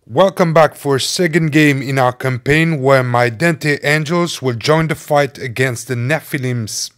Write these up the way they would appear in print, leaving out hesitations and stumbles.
Welcome back for a second game in our campaign where my Dante angels will join the fight against the Nephilims.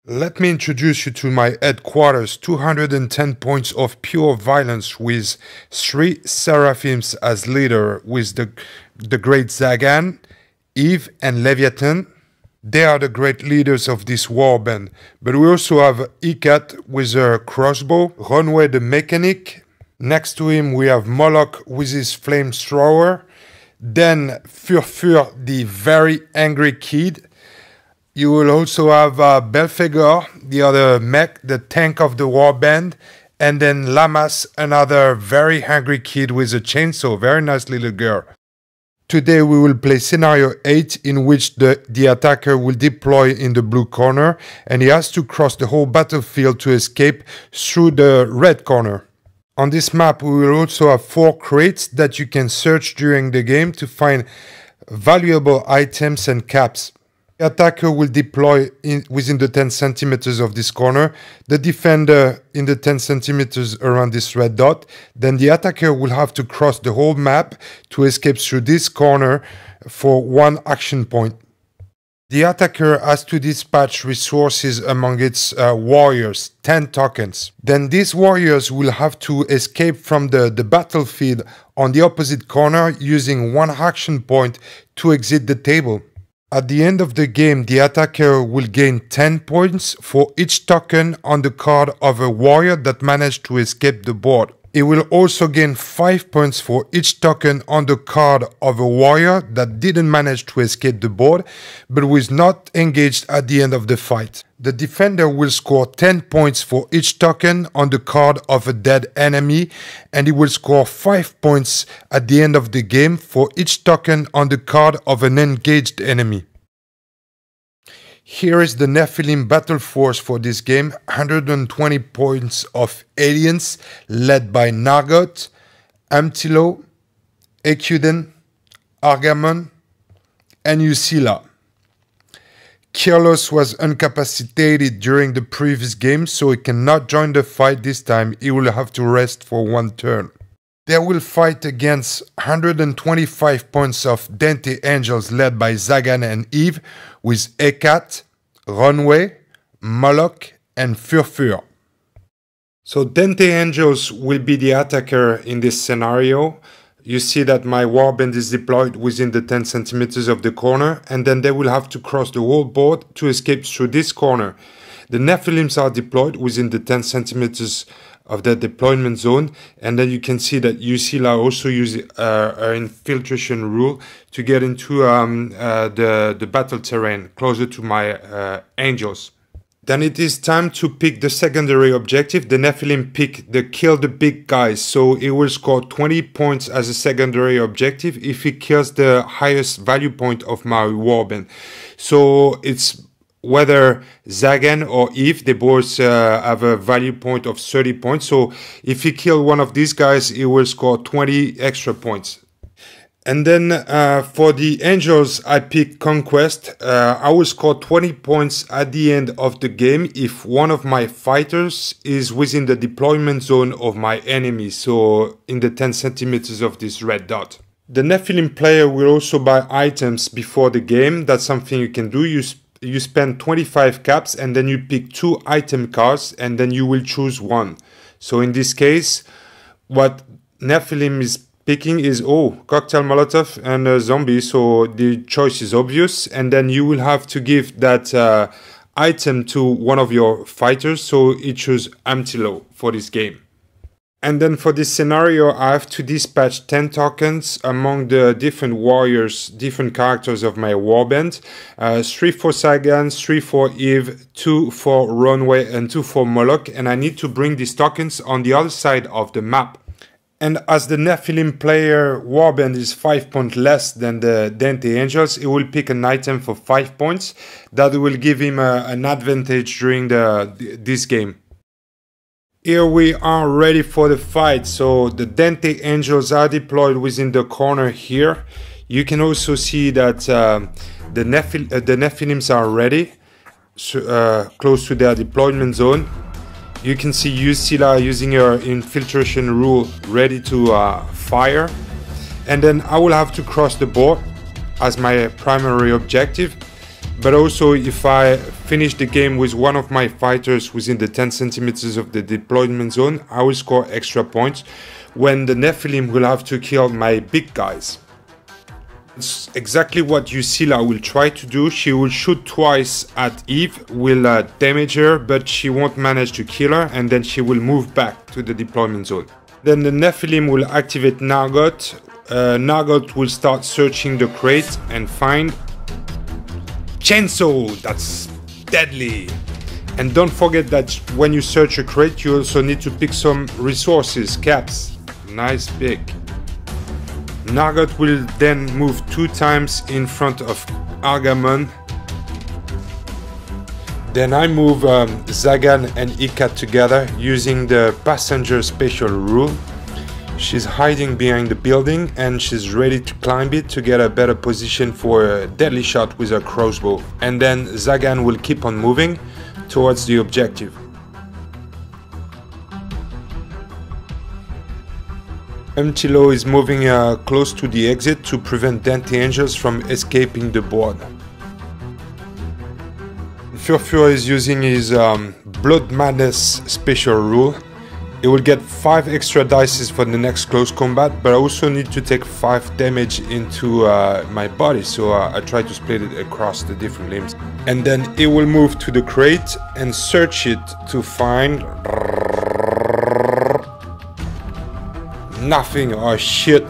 Let me introduce you to my headquarters, 210 points of pure violence with 3 Seraphims as leader with the great Zagan, Eve and Leviathan. They are the great leaders of this warband, but we also have Ikat with a crossbow, Runway the mechanic. Next to him we have Moloch with his flamethrower, then Furfur the very angry kid. You will also have Belphegor, the other mech, the tank of the warband, and then Lamas, another very angry kid with a chainsaw, very nice little girl. Today we will play scenario 8 in which the attacker will deploy in the blue corner and he has to cross the whole battlefield to escape through the red corner. On this map we will also have 4 crates that you can search during the game to find valuable items and caps. The attacker will deploy within the 10 centimeters of this corner, the defender in the 10 centimeters around this red dot. Then the attacker will have to cross the whole map to escape through this corner for 1 action point. The attacker has to dispatch resources among its warriors, 10 tokens. Then these warriors will have to escape from the battlefield on the opposite corner using 1 action point to exit the table. At the end of the game, the attacker will gain 10 points for each token on the card of a warrior that managed to escape the board. It will also gain 5 points for each token on the card of a warrior that didn't manage to escape the board but was not engaged at the end of the fight. The defender will score 10 points for each token on the card of a dead enemy, and he will score 5 points at the end of the game for each token on the card of an engaged enemy. Here is the Nephilim battle force for this game, 120 points of aliens led by Nargot, Amtilo, Ekuden, Argamon, and Usila. Kirlos was incapacitated during the previous game, so he cannot join the fight this time. He will have to rest for 1 turn. They will fight against 125 points of Dante angels led by Zagan and Eve with Ekat, Runway, Moloch and Furfur. So Dante angels will be the attacker in this scenario. You see that my warband is deployed within the 10 centimeters of the corner, and then they will have to cross the whole board to escape through this corner. The Nephilims are deployed within the 10 centimeters of the deployment zone, and then you can see that Usila also uses her infiltration rule to get into the battle terrain closer to my angels. Then it is time to pick the secondary objective. The Nephilim pick the kill the big guys, so it will score 20 points as a secondary objective if it kills the highest value point of my warband. So it's whether Zagan or Eve, they both have a value point of 30 points. So if you kill one of these guys, it will score 20 extra points. And then for the angels, I pick Conquest. I will score 20 points at the end of the game if one of my fighters is within the deployment zone of my enemy, so in the 10 centimeters of this red dot. The Nephilim player will also buy items before the game. That's something you can do. You spend 25 caps and then you pick 2 item cards and then you will choose one. So in this case, what Nephilim is picking is, cocktail molotov and a zombie, so the choice is obvious, and then you will have to give that item to one of your fighters, so he choose Amtilo for this game. And then for this scenario, I have to dispatch 10 tokens among the different warriors, different characters of my warband. 3 for Sagan, 3 for Eve, 2 for Runway, and 2 for Moloch. And I need to bring these tokens on the other side of the map. And as the Nephilim player warband is 5 points less than the Dante angels, he will pick an item for 5 points. That will give him an advantage during this game. Here we are ready for the fight. So the Dante angels are deployed within the corner here. You can also see that the Nephilims are ready, close to their deployment zone. You can see Usila using her infiltration rule ready to fire. And then I will have to cross the board as my primary objective. But also, if I finish the game with one of my fighters within the 10 centimeters of the deployment zone, I will score extra points when the Nephilim will have to kill my big guys. It's exactly what Yusila will try to do. She will shoot twice at Eve, will damage her, but she won't manage to kill her, and then she will move back to the deployment zone. Then the Nephilim will activate Nargot. Nargot will start searching the crate and find chainsaw. That's deadly. And don't forget that when you search a crate, you also need to pick some resources, caps. Nice pick. Nargot will then move 2 times in front of Argamon. Then I move Zagan and Ikat together using the passenger special rule. She's hiding behind the building and she's ready to climb it to get a better position for a deadly shot with her crossbow. And then Zagan will keep on moving towards the objective. Mtilo is moving close to the exit to prevent Dante Angels from escaping the board. Furfur is using his Blood Madness special rule. He will get 5 extra dices for the next close combat, but I also need to take 5 damage into my body, so I try to split it across the different limbs. And then he will move to the crate and search it to find nothing. Oh shit.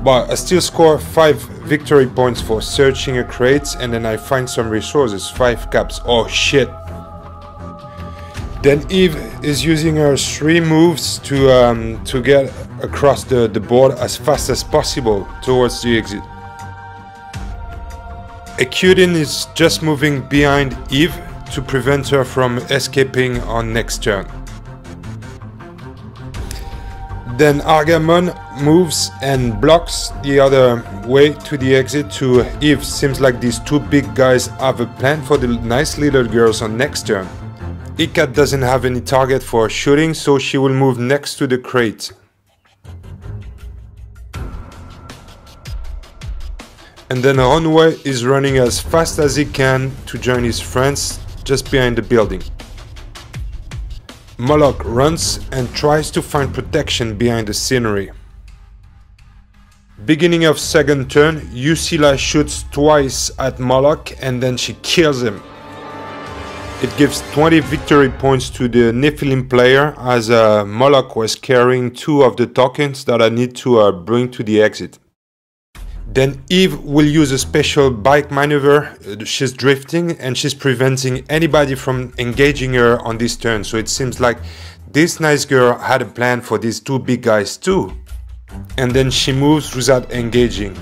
But I still score 5 victory points for searching a crate, and then I find some resources, 5 caps. Oh shit. Then Eve is using her 3 moves to get across the board as fast as possible towards the exit. Ekudin is just moving behind Eve to prevent her from escaping on next turn. Then Argamon moves and blocks the other way to the exit to Eve. Seems like these 2 big guys have a plan for the nice little girls on next turn. Ikat doesn't have any target for shooting, so she will move next to the crate. And then Runway is running as fast as he can to join his friends just behind the building. Moloch runs and tries to find protection behind the scenery. Beginning of second turn, Yusila shoots twice at Moloch and then she kills him. It gives 20 victory points to the Nephilim player, as Moloch was carrying 2 of the tokens that I need to bring to the exit. Then Eve will use a special bike maneuver. She's drifting and she's preventing anybody from engaging her on this turn. So it seems like this nice girl had a plan for these 2 big guys too. And then she moves without engaging,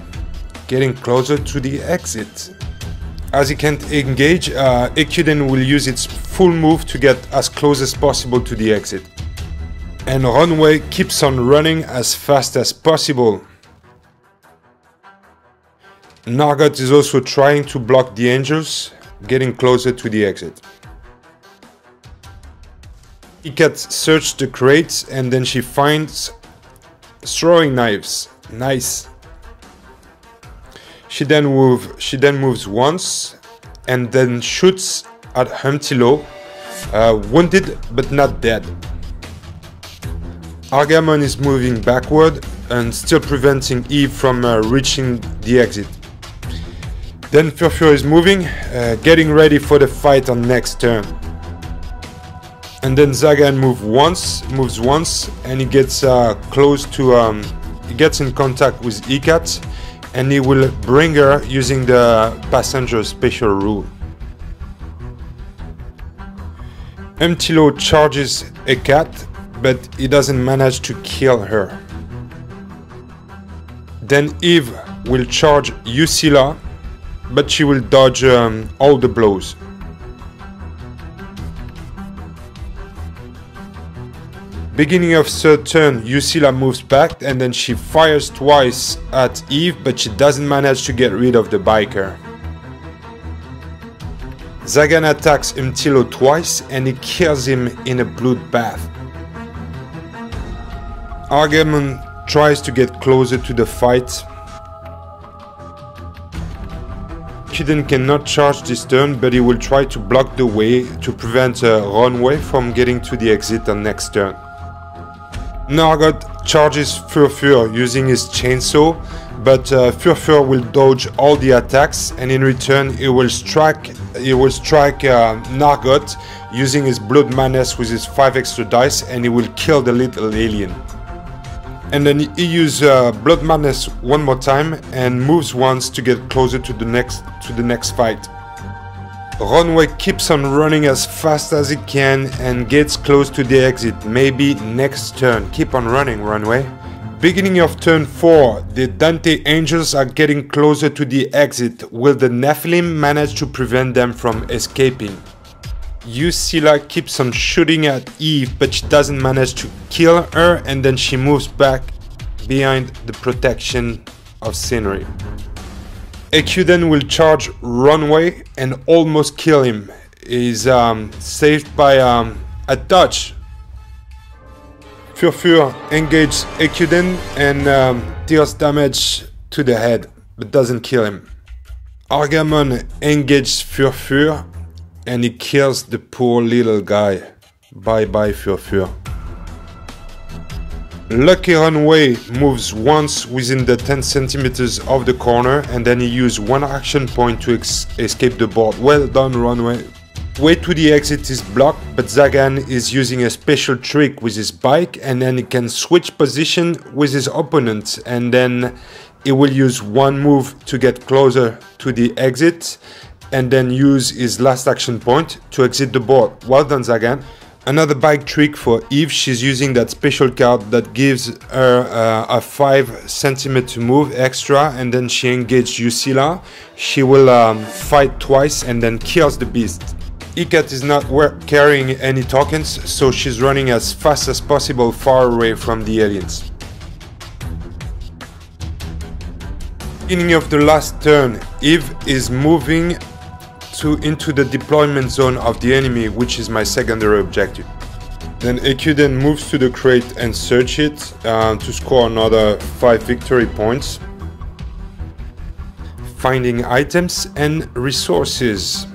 getting closer to the exit. As he can't engage, Ekuden will use its full move to get as close as possible to the exit. And Runway keeps on running as fast as possible. Nargot is also trying to block the angels, getting closer to the exit. Ikat searches the crates and then she finds throwing knives. Nice. She then moves once and then shoots at Humtilo, wounded but not dead. Argamon is moving backward and still preventing Eve from reaching the exit. Then Furfur is moving, getting ready for the fight on next turn. And then Zagan moves once, and he gets close to, he gets in contact with Ikat, and he will bring her using the passenger special rule. Mtilo charges a cat, but he doesn't manage to kill her. Then Eve will charge Yusila, but she will dodge all the blows. Beginning of third turn, Yusila moves back and then she fires twice at Eve, but she doesn't manage to get rid of the biker. Zagan attacks Mtilo twice and he kills him in a bloodbath. Argamon tries to get closer to the fight. Ekuden cannot charge this turn, but he will try to block the way to prevent Runway from getting to the exit on next turn. Nargot charges Furfur using his chainsaw, but Furfur will dodge all the attacks, and in return he will strike Nargot using his Blood Madness with his 5 extra dice, and he will kill the little alien. And then he uses Blood Madness one more time and moves once to get closer to the next fight. Runway keeps on running as fast as he can and gets close to the exit, maybe next turn. Keep on running, Runway. Beginning of turn 4, the Dante Angels are getting closer to the exit. Will the Nephilim manage to prevent them from escaping? Usila keeps on shooting at Eve, but she doesn't manage to kill her, and then she moves back behind the protection of scenery. Ekuden will charge Runway and almost kill him. He's saved by a dodge. Furfur engages Ekuden and deals damage to the head, but doesn't kill him. Argamon engages Furfur and he kills the poor little guy. Bye bye Furfur. Lucky Runway moves once within the 10 centimeters of the corner, and then he uses one action point to escape the board. Well done, Runway. Way to the exit is blocked, but Zagan is using a special trick with his bike, and then he can switch position with his opponent, and then he will use one move to get closer to the exit, and then use his last action point to exit the board. Well done, Zagan. Another bike trick for Eve, she's using that special card that gives her a 5 centimeter move extra, and then she engages Usila. She will fight twice and then kills the beast. Ikat is not carrying any tokens, so she's running as fast as possible far away from the aliens. Beginning of the last turn, Eve is moving into the deployment zone of the enemy, which is my secondary objective. Then Ekuden moves to the crate and search it to score another 5 victory points. Finding items and resources.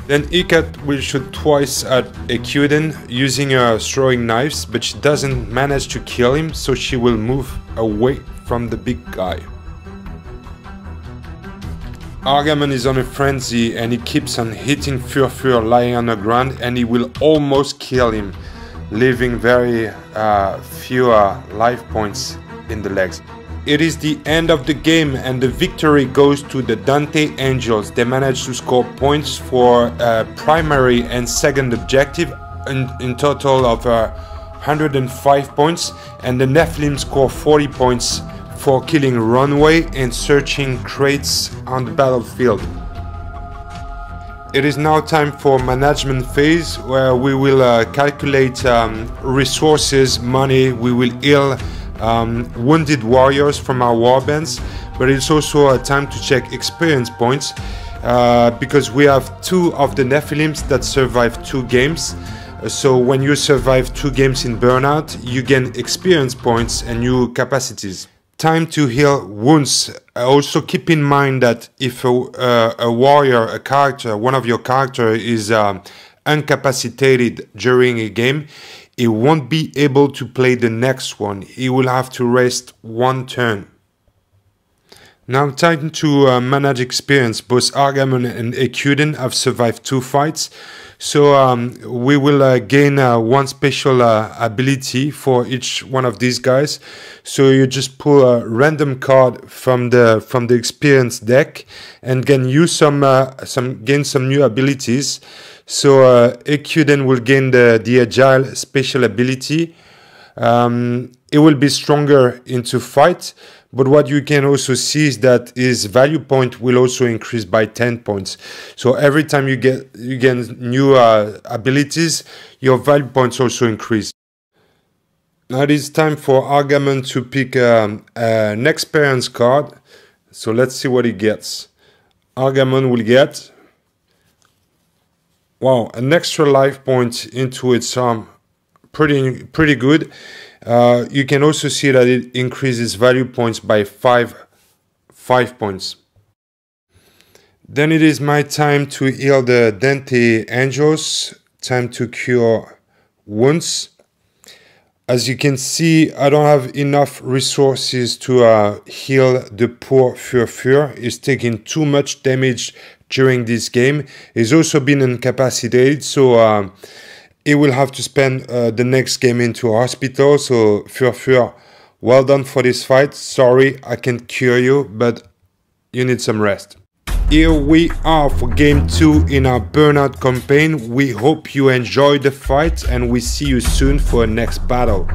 Then Ikat will shoot twice at Ekuden using her throwing knives, but she doesn't manage to kill him, so she will move away from the big guy. Argamon is on a frenzy and he keeps on hitting Furfur lying on the ground, and he will almost kill him, leaving very few life points in the legs. It is the end of the game and the victory goes to the Dante Angels. They managed to score points for primary and second objective in total of 105 points, and the Nephilim score 40 points for killing Runway and searching crates on the battlefield. It is now time for management phase, where we will calculate resources, money. We will heal wounded warriors from our warbands, but it's also a time to check experience points because we have 2 of the Nephilims that survive 2 games. So when you survive 2 games in Burnout, you gain experience points and new capacities. Time to heal wounds. Also keep in mind that if a warrior, a character, one of your character is incapacitated during a game, he won't be able to play the next one. He will have to rest 1 turn. Now time to manage experience. Both Argamon and Ekuden have survived 2 fights. So we will gain 1 special ability for each one of these guys. So you just pull a random card from the experience deck and can use gain some new abilities. So Ekuden will gain the agile special ability. It will be stronger into fight. But what you can also see is that his value point will also increase by 10 points. So every time you get new abilities, your value points also increase. Now it is time for Argamon to pick an experience card. So let's see what he gets. Argamon will get, wow, an extra life point into its arm pretty good. You can also see that it increases value points by 5 points. Then it is my time to heal the Dante angels. Time to cure wounds. As you can see, I don't have enough resources to heal the poor Fur. He's taking too much damage during this game. He's also been incapacitated, so he will have to spend the next game into a hospital. So Fur, well done for this fight. Sorry, I can't cure you, but you need some rest. Here we are for game 2 in our Burnout campaign. We hope you enjoyed the fight and we see you soon for a next battle.